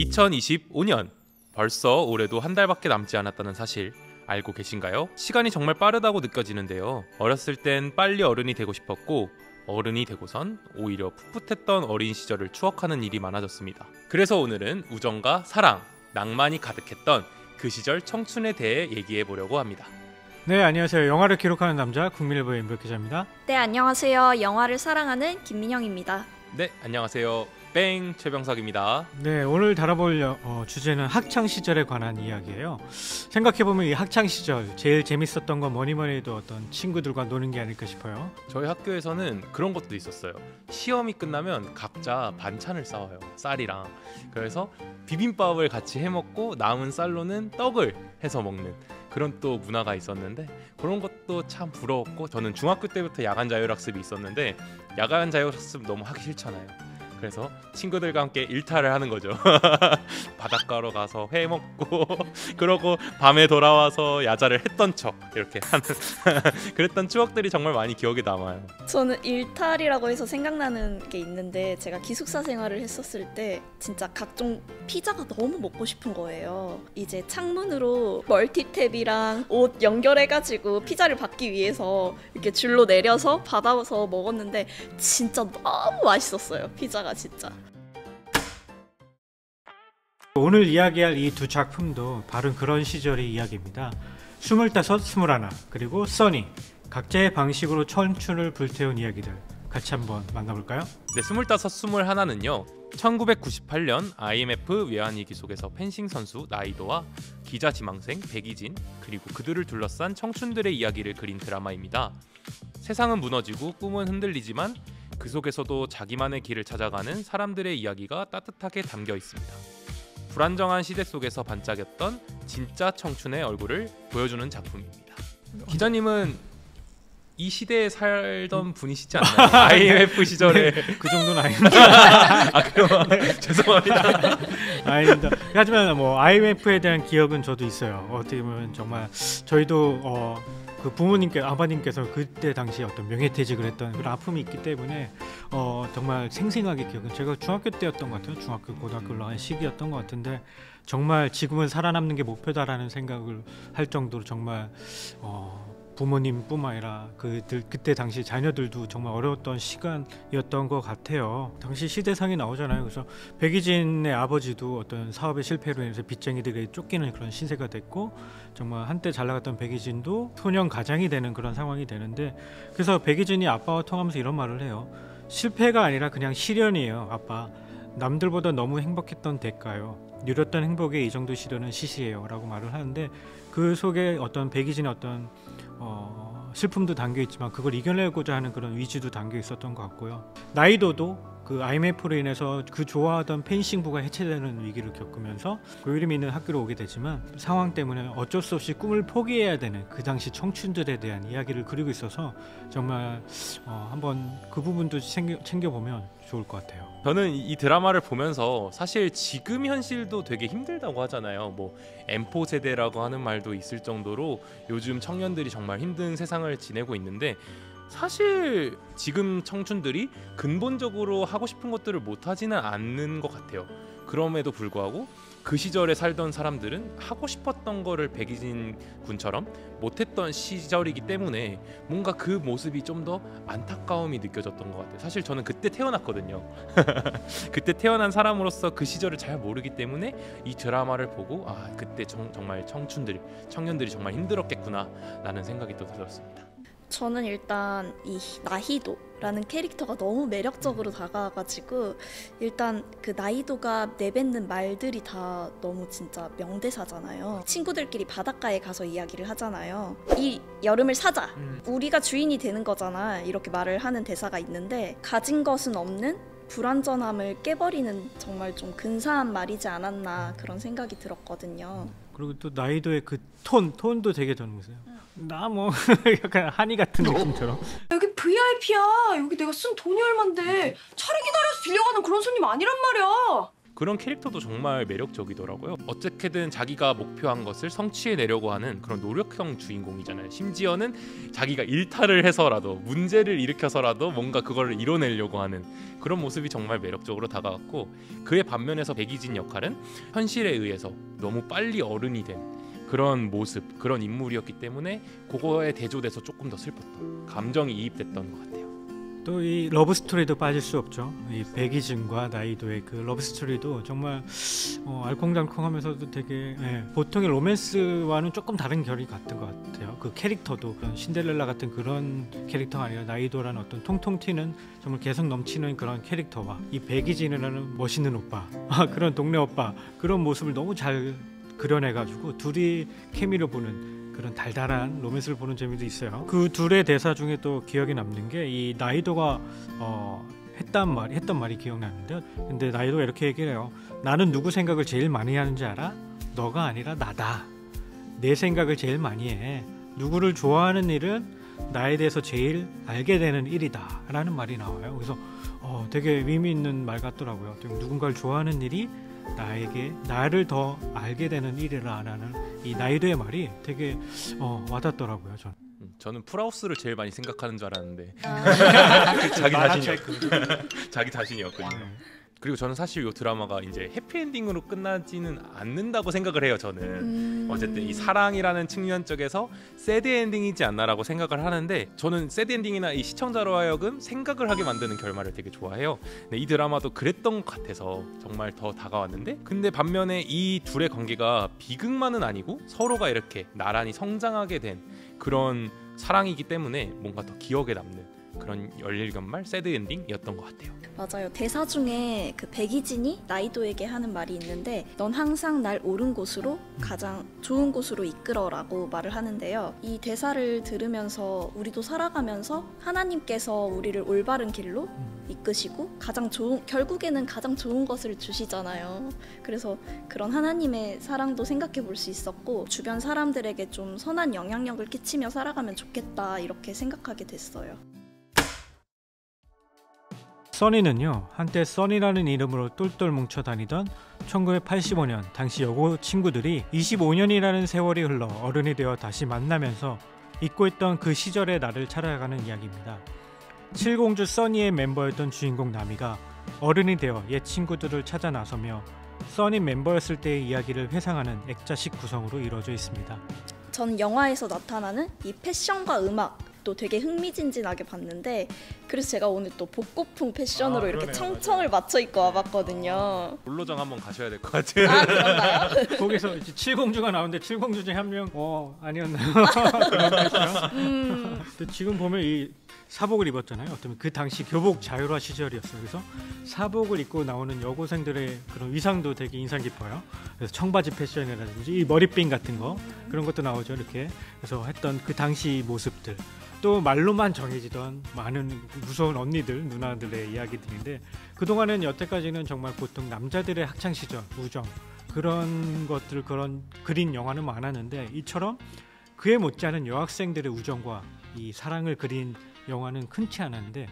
2025년 벌써 올해도 한 달밖에 남지 않았다는 사실 알고 계신가요? 시간이 정말 빠르다고 느껴지는데요. 어렸을 땐 빨리 어른이 되고 싶었고 어른이 되고선 오히려 풋풋했던 어린 시절을 추억하는 일이 많아졌습니다. 그래서 오늘은 우정과 사랑, 낭만이 가득했던 그 시절 청춘에 대해 얘기해 보려고 합니다. 네, 안녕하세요. 영화를 기록하는 남자 국민일보의 임별 기자입니다. 네, 안녕하세요. 영화를 사랑하는 김민영입니다. 네, 안녕하세요. 뺑 최병석입니다. 네, 오늘 다뤄볼 주제는 학창시절에 관한 이야기예요. 생각해보면 이 학창시절 제일 재밌었던 건 뭐니 해도 어떤 친구들과 노는 게 아닐까 싶어요. 저희 학교에서는 그런 것도 있었어요. 시험이 끝나면 각자 반찬을 싸와요. 쌀이랑. 그래서 비빔밥을 같이 해먹고 남은 쌀로는 떡을 해서 먹는 그런 또 문화가 있었는데, 그런 것도 참 부러웠고, 저는 중학교 때부터 야간 자율학습이 있었는데 야간 자율학습 너무 하기 싫잖아요. 그래서 친구들과 함께 일탈을 하는 거죠. 바닷가로 가서 회 먹고 그러고 밤에 돌아와서 야자를 했던 척 이렇게 하는 그랬던 추억들이 정말 많이 기억에 남아요. 저는 일탈이라고 해서 생각나는 게 있는데, 제가 기숙사 생활을 했었을 때 진짜 각종 피자가 너무 먹고 싶은 거예요. 이제 창문으로 멀티탭이랑 옷 연결해가지고 피자를 받기 위해서 이렇게 줄로 내려서 받아서 먹었는데 진짜 너무 맛있었어요. 피자가 진짜. 오늘 이야기할 이 두 작품도 바로 그런 시절의 이야기입니다. 25, 21, 그리고 써니, 각자의 방식으로 청춘을 불태운 이야기들 같이 한번 만나볼까요? 네, 25, 21는요 1998년 IMF 외환위기 속에서 펜싱 선수 나이도와 기자 지망생 백이진, 그리고 그들을 둘러싼 청춘들의 이야기를 그린 드라마입니다. 세상은 무너지고 꿈은 흔들리지만 그 속에서도 자기만의 길을 찾아가는 사람들의 이야기가 따뜻하게 담겨 있습니다. 불안정한 시대 속에서 반짝였던 진짜 청춘의 얼굴을 보여주는 작품입니다. 기자님은 이 시대에 살던 분이시지 않나요? IMF 시절에. 네, 그 정도는 아닙니다. 아, 그럼 죄송합니다. 아닙니다. 하지만 뭐 IMF에 대한 기억은 저도 있어요. 어떻게 보면 정말 저희도 그 부모님께 아버님께서 그때 당시에 어떤 명예퇴직을 했던 그런 아픔이 있기 때문에 정말 생생하게 기억은, 제가 중학교 때였던 것 같아요. 중학교 고등학교로 한 시기였던 것 같은데, 정말 지금은 살아남는 게 목표다라는 생각을 할 정도로 정말 부모님뿐만 아니라 그때 당시 자녀들도 정말 어려웠던 시간이었던 것 같아요. 당시 시대상이 나오잖아요. 그래서 백이진의 아버지도 어떤 사업의 실패로 인해서 빚쟁이들에게 쫓기는 그런 신세가 됐고, 정말 한때 잘 나갔던 백이진도 소년 가장이 되는 그런 상황이 되는데, 그래서 백이진이 아빠와 통하면서 이런 말을 해요. 실패가 아니라 그냥 시련이에요. 아빠, 남들보다 너무 행복했던 대가요. 누렸던 행복의 이 정도 시련은 시시해요 라고 말을 하는데, 그 속에 어떤 백이진의 어떤 슬픔도 담겨 있지만 그걸 이겨내고자 하는 그런 위지도 담겨 있었던 것 같고요. 나이도도 그 IMF로 인해서 그 좋아하던 펜싱부가 해체되는 위기를 겪으면서 고유림 있는 학교로 오게 되지만 상황 때문에 어쩔 수 없이 꿈을 포기해야 되는 그 당시 청춘들에 대한 이야기를 그리고 있어서 정말 한번 그 부분도 챙겨보면 좋을 것 같아요. 저는 이 드라마를 보면서 사실 지금 현실도 되게 힘들다고 하잖아요. 뭐 M4 세대라고 하는 말도 있을 정도로 요즘 청년들이 정말 힘든 세상을 지내고 있는데, 사실 지금 청춘들이 근본적으로 하고 싶은 것들을 못하지는 않는 것 같아요. 그럼에도 불구하고 그 시절에 살던 사람들은 하고 싶었던 거를 백이진 군처럼 못했던 시절이기 때문에 뭔가 그 모습이 좀 더 안타까움이 느껴졌던 것 같아요. 사실 저는 그때 태어났거든요. 그때 태어난 사람으로서 그 시절을 잘 모르기 때문에 이 드라마를 보고 그때 정말 청년들이 정말 힘들었겠구나 라는 생각이 또 들었습니다. 저는 일단 이 나희도라는 캐릭터가 너무 매력적으로 다가와가지고, 일단 그 나희도가 내뱉는 말들이 다 너무 진짜 명대사잖아요. 친구들끼리 바닷가에 가서 이야기를 하잖아요. 이 여름을 사자, 우리가 주인이 되는 거잖아, 이렇게 말을 하는 대사가 있는데, 가진 것은 없는 불완전함을 깨버리는 정말 좀 근사한 말이지 않았나 그런 생각이 들었거든요. 그리고 또 나이도의 그 톤도 되게 저는 보세요. 나 뭐 약간 한이 같은 느낌처럼. 여기 VIP야. 여기 내가 쓴 돈이 얼만데 차를 기다려서 빌려가는 그런 손님 아니란 말이야. 그런 캐릭터도 정말 매력적이더라고요. 어떻게든 자기가 목표한 것을 성취해내려고 하는 그런 노력형 주인공이잖아요. 심지어는 자기가 일탈을 해서라도 문제를 일으켜서라도 뭔가 그걸 이뤄내려고 하는 그런 모습이 정말 매력적으로 다가왔고, 그의 반면에서 백이진 역할은 현실에 의해서 너무 빨리 어른이 된 그런 모습, 그런 인물이었기 때문에 그거에 대조돼서 조금 더 슬펐던, 감정이 이입됐던 것 같아요. 또 이 러브 스토리도 빠질 수 없죠. 이 백이진과 나이도의 그 러브 스토리도 정말 알콩달콩하면서도 되게 보통의 로맨스와는 조금 다른 결이 같은 것 같아요. 그 캐릭터도 신데렐라 같은 그런 캐릭터가 아니라 나이도라는 어떤 통통 튀는 정말 개성 넘치는 그런 캐릭터와 이 백이진이라는 멋있는 오빠, 그런 동네 오빠, 그런 모습을 너무 잘 그려내가지고 둘이 케미를 보는 그런 달달한 로맨스를 보는 재미도 있어요. 그 둘의 대사 중에 또 기억에 남는 게 이 나이도가 했던 말이 기억나는데, 근데 나이도가 이렇게 얘기를 해요. 나는 누구 생각을 제일 많이 하는지 알아? 너가 아니라 나다. 내 생각을 제일 많이 해. 누구를 좋아하는 일은 나에 대해서 제일 알게 되는 일이다 라는 말이 나와요. 그래서 되게 의미 있는 말 같더라고요. 누군가를 좋아하는 일이 나를 더 알게 되는 일이라는 이 나이도의 말이 되게 와닿더라고요. 저는 풀하우스를 제일 많이 생각하는 줄 알았는데 자기 자신이었군요. 그리고 저는 사실 이 드라마가 이제 해피엔딩으로 끝나지는 않는다고 생각을 해요. 저는 어쨌든 이 사랑이라는 측면 쪽에서 새드 엔딩이지 않나라고 생각을 하는데, 저는 새드 엔딩이나 이 시청자로 하여금 생각을 하게 만드는 결말을 되게 좋아해요. 근데 이 드라마도 그랬던 것 같아서 정말 더 다가왔는데, 근데 반면에 이 둘의 관계가 비극만은 아니고 서로가 이렇게 나란히 성장하게 된 그런 사랑이기 때문에 뭔가 더 기억에 남는 그런 열일견말 새드 엔딩이었던 것 같아요. 맞아요. 대사 중에 그 백이진이 나이도에게 하는 말이 있는데, 넌 항상 날 옳은 곳으로, 가장 좋은 곳으로 이끌어라고 말을 하는데요. 이 대사를 들으면서 우리도 살아가면서 하나님께서 우리를 올바른 길로 이끄시고 결국에는 가장 좋은 것을 주시잖아요. 그래서 그런 하나님의 사랑도 생각해 볼 수 있었고, 주변 사람들에게 좀 선한 영향력을 끼치며 살아가면 좋겠다 이렇게 생각하게 됐어요. 써니는요, 한때 써니라는 이름으로 똘똘 뭉쳐 다니던 1985년 당시 여고 친구들이 25년이라는 세월이 흘러 어른이 되어 다시 만나면서 잊고 있던 그 시절의 나를 찾아가는 이야기입니다. 칠공주 써니의 멤버였던 주인공 나미가 어른이 되어 옛 친구들을 찾아 나서며 써니 멤버였을 때의 이야기를 회상하는 액자식 구성으로 이루어져 있습니다. 전 영화에서 나타나는 이 패션과 음악 또 되게 흥미진진하게 봤는데, 그래서 제가 오늘 또 복고풍 패션으로 이렇게 청청을 맞춰 입고 와봤거든요. 롤로정 한번 가셔야 될 것 같아요. 아, 그런가요? 거기서 이제 칠공주가 나오는데 칠공주 중에 한 명 아니었나요? 그런 패션. 근데 지금 보면 이 사복을 입었잖아요. 어쩌면 그 당시 교복 자율화 시절이었어요. 그래서 사복을 입고 나오는 여고생들의 그런 위상도 되게 인상 깊어요. 그래서 청바지 패션이라든지 이 머리핀 같은 거, 그런 것도 나오죠. 이렇게 그래서 했던 그 당시 모습들, 또 말로만 정해지던 많은 무서운 언니들, 누나들의 이야기들인데, 그동안은 여태까지는 정말 보통 남자들의 학창시절 우정, 그런 것들, 그런 그린 영화는 많았는데, 이처럼 그에 못지않은 여학생들의 우정과 이 사랑을 그린 영화는 흔치 않았는데,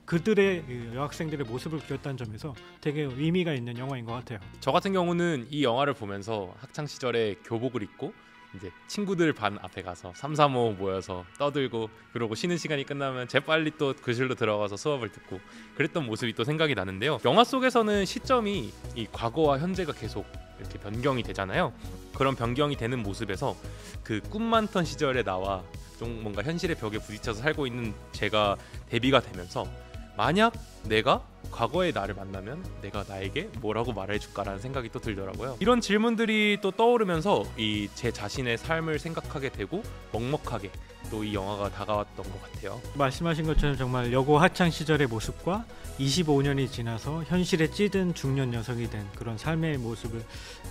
그들의 여학생들의 모습을 그렸다는 점에서 되게 의미가 있는 영화인 것 같아요. 저 같은 경우는 이 영화를 보면서 학창 시절에 교복을 입고 이제 친구들 반 앞에 가서 3, 3, 5 모여서 떠들고, 그러고 쉬는 시간이 끝나면 재빨리 또 교실로 들어가서 수업을 듣고 그랬던 모습이 또 생각이 나는데요. 영화 속에서는 시점이 이 과거와 현재가 계속 이렇게 변경이 되잖아요. 그런 변경이 되는 모습에서 그 꿈 많던 시절의 나와 좀 뭔가 현실의 벽에 부딪혀서 살고 있는 제가 대비가 되면서, 만약 내가 과거의 나를 만나면 내가 나에게 뭐라고 말해줄까라는 생각이 또 들더라고요. 이런 질문들이 또 떠오르면서 이 제 자신의 삶을 생각하게 되고 먹먹하게 또 이 영화가 다가왔던 것 같아요. 말씀하신 것처럼 정말 여고 학창 시절의 모습과 25년이 지나서 현실에 찌든 중년 여성이 된 그런 삶의 모습을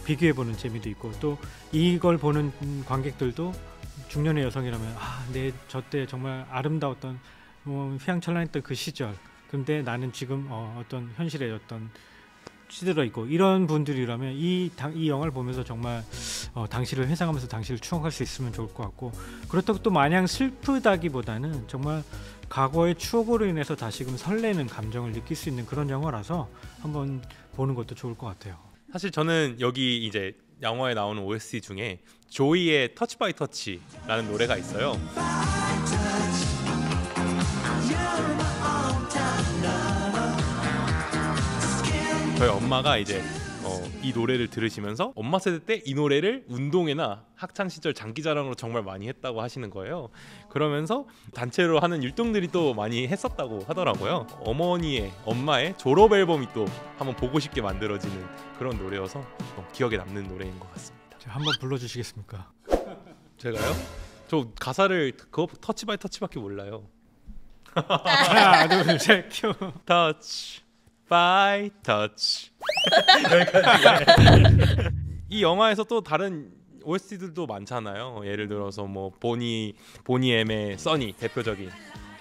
비교해보는 재미도 있고, 또 이걸 보는 관객들도 중년의 여성이라면 저때 정말 아름다웠던 휘황찬란했던 그 시절, 근데 나는 지금 어떤 현실의 어떤 시들어 있고 이런 분들이라면 이 영화를 보면서 정말 당시를 회상하면서 당시를 추억할 수 있으면 좋을 것 같고, 그렇다고 또 마냥 슬프다기보다는 정말 과거의 추억으로 인해서 다시금 설레는 감정을 느낄 수 있는 그런 영화라서 한번 보는 것도 좋을 것 같아요. 사실 저는 여기 이제 영화에 나오는 OST 중에 조이의 터치 바이 터치라는 노래가 있어요. 저희 엄마가 이제 이 노래를 들으시면서 엄마 세대 때 이 노래를 운동회나 학창 시절 장기자랑으로 정말 많이 했다고 하시는 거예요. 그러면서 단체로 하는 율동들이 또 많이 했었다고 하더라고요. 엄마의 졸업 앨범이 또 한번 보고 싶게 만들어지는 그런 노래여서 기억에 남는 노래인 것 같습니다. 한번 불러주시겠습니까? 제가요? 저 가사를 그거 터치 바이 터치밖에 몰라요. 하나 둘 셋 큐. 터치 바이 터치. 이 영화에서 또 다른 OST들도 많잖아요. 예를 들어서 뭐 보니 M의 써니 대표적인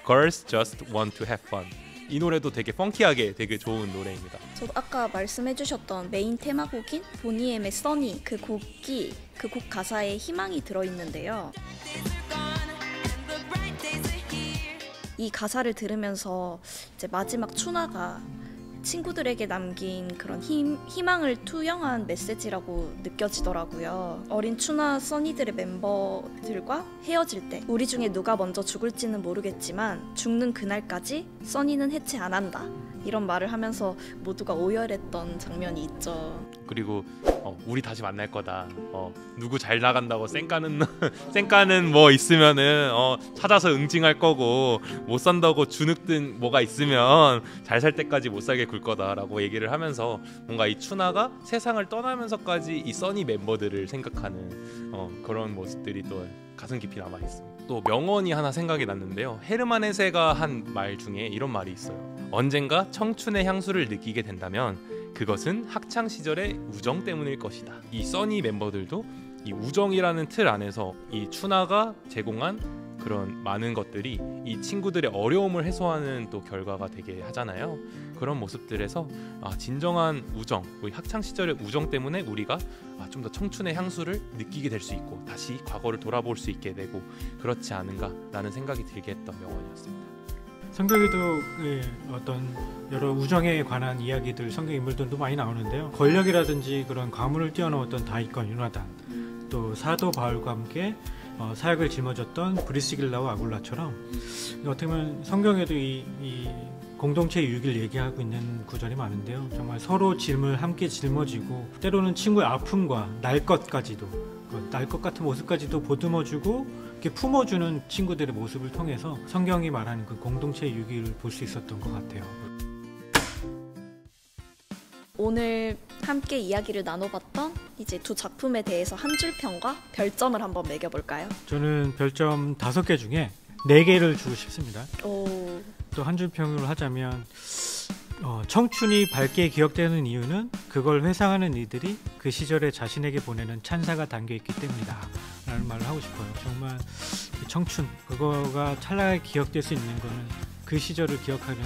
Girls Just Want to Have Fun. 이 노래도 되게 펑키하게 되게 좋은 노래입니다. 저도 아까 말씀해주셨던 메인 테마곡인 보니엠의 써니 그 곡 가사에 희망이 들어있는데요. 이 가사를 들으면서 이제 마지막 추나가 친구들에게 남긴 그런 희망을 투영한 메시지라고 느껴지더라고요. 어린 추나 써니들의 멤버들과 헤어질 때 우리 중에 누가 먼저 죽을지는 모르겠지만 죽는 그날까지 써니는 해체 안 한다. 이런 말을 하면서 모두가 오열했던 장면이 있죠. 그리고 우리 다시 만날 거다. 누구 잘 나간다고 쌩까는 뭐 있으면은 찾아서 응징할 거고, 못 산다고 주눅든 뭐가 있으면 잘 살 때까지 못 살게 굴 거다라고 얘기를 하면서 뭔가 이 추나가 세상을 떠나면서까지 이 써니 멤버들을 생각하는 그런 모습들이 또 가슴 깊이 남아 있습니다. 또 명언이 하나 생각이 났는데요. 헤르만 헤세가 한 말 중에 이런 말이 있어요. 언젠가 청춘의 향수를 느끼게 된다면 그것은 학창 시절의 우정 때문일 것이다. 이 써니 멤버들도 이 우정이라는 틀 안에서 이 추나가 제공한 그런 많은 것들이 이 친구들의 어려움을 해소하는 또 결과가 되게 하잖아요. 그런 모습들에서 진정한 우정, 우리 학창 시절의 우정 때문에 우리가 좀 더 청춘의 향수를 느끼게 될 수 있고 다시 과거를 돌아볼 수 있게 되고 그렇지 않은가라는 생각이 들게 했던 명언이었습니다. 성경에도 어떤 여러 우정에 관한 이야기들, 성경 인물들도 많이 나오는데요. 권력이라든지 그런 가문을 뛰어넘었던 다윗과 요나단, 또 사도 바울과 함께 사역을 짊어졌던 브리스길라와 아굴라처럼 어떻게 보면 성경에도 이 공동체의 유익을 얘기하고 있는 구절이 많은데요. 정말 서로 짐을 함께 짊어지고 때로는 친구의 아픔과 날 것까지도, 날 것 같은 모습까지도 보듬어주고 이렇게 품어주는 친구들의 모습을 통해서 성경이 말하는 그 공동체의 유익을 볼 수 있었던 것 같아요. 오늘 함께 이야기를 나눠봤던 이제 두 작품에 대해서 한 줄 평과 별점을 한번 매겨볼까요? 저는 별점 5개 중에 4개를 주고 싶습니다. 오. 또 한 줄 평으로 하자면 청춘이 밝게 기억되는 이유는 그걸 회상하는 이들이 그 시절에 자신에게 보내는 찬사가 담겨있기 때문이다 라는 말을 하고 싶어요. 정말 청춘, 그거가 찰나게 기억될 수 있는 거는 그 시절을 기억하는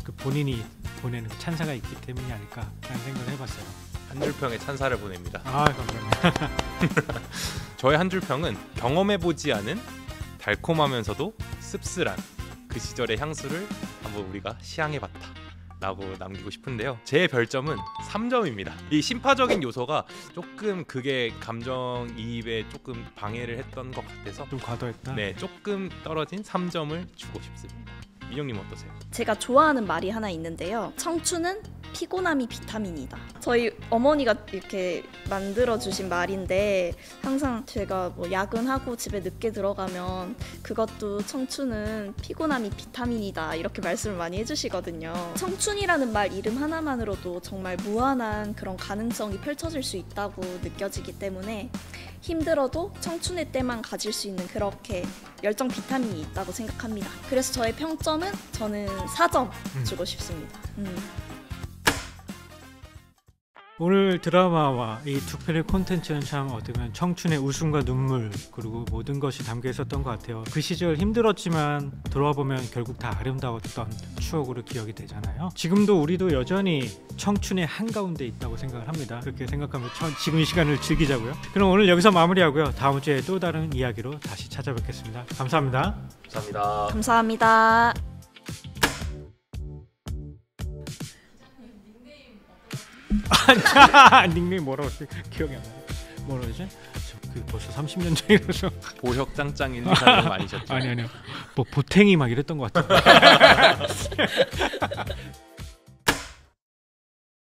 그 본인이 보내는 찬사가 있기 때문이 아닐까 라는 생각을 해봤어요. 한 줄 평에 찬사를 보냅니다. 감사합니다. 저의 한 줄 평은 경험해보지 않은 달콤하면서도 씁쓸한 그 시절의 향수를 한번 우리가 시향해봤다 라고 남기고 싶은데요. 제 별점은 3점입니다. 이 심파적인 요소가 조금 그게 감정이입에 조금 방해를 했던 것 같아서 좀 과도했다. 네, 조금 떨어진 3점을 주고 싶습니다. 민영님 어떠세요? 제가 좋아하는 말이 하나 있는데요. 청춘은 피곤함이 비타민이다. 저희 어머니가 이렇게 만들어주신 말인데 항상 제가 뭐 야근하고 집에 늦게 들어가면 그것도 청춘은 피곤함이 비타민이다 이렇게 말씀을 많이 해주시거든요. 청춘이라는 말 이름 하나만으로도 정말 무한한 그런 가능성이 펼쳐질 수 있다고 느껴지기 때문에 힘들어도 청춘의 때만 가질 수 있는 그렇게 열정 비타민이 있다고 생각합니다. 그래서 저의 평점은 저는 4점 주고 싶습니다. 오늘 드라마와 이 두 편의 콘텐츠는 참 어떻게 보면 청춘의 웃음과 눈물 그리고 모든 것이 담겨 있었던 것 같아요. 그 시절 힘들었지만 돌아와 보면 결국 다 아름다웠던 추억으로 기억이 되잖아요. 지금도 우리도 여전히 청춘의 한가운데 있다고 생각을 합니다. 그렇게 생각하면 지금 이 시간을 즐기자고요. 그럼 오늘 여기서 마무리하고요. 다음 주에 또 다른 이야기로 다시 찾아뵙겠습니다. 감사합니다. 감사합니다. 감사합니다. 닉네임 뭐라고 기억이 안 나요. 뭐라 그러지? 그 벌써 30년 전이라서. 보혁짱짱 1, 2, 3님 아니셨죠? 아니요. 뭐 보탱이 막 이랬던 것 같아요.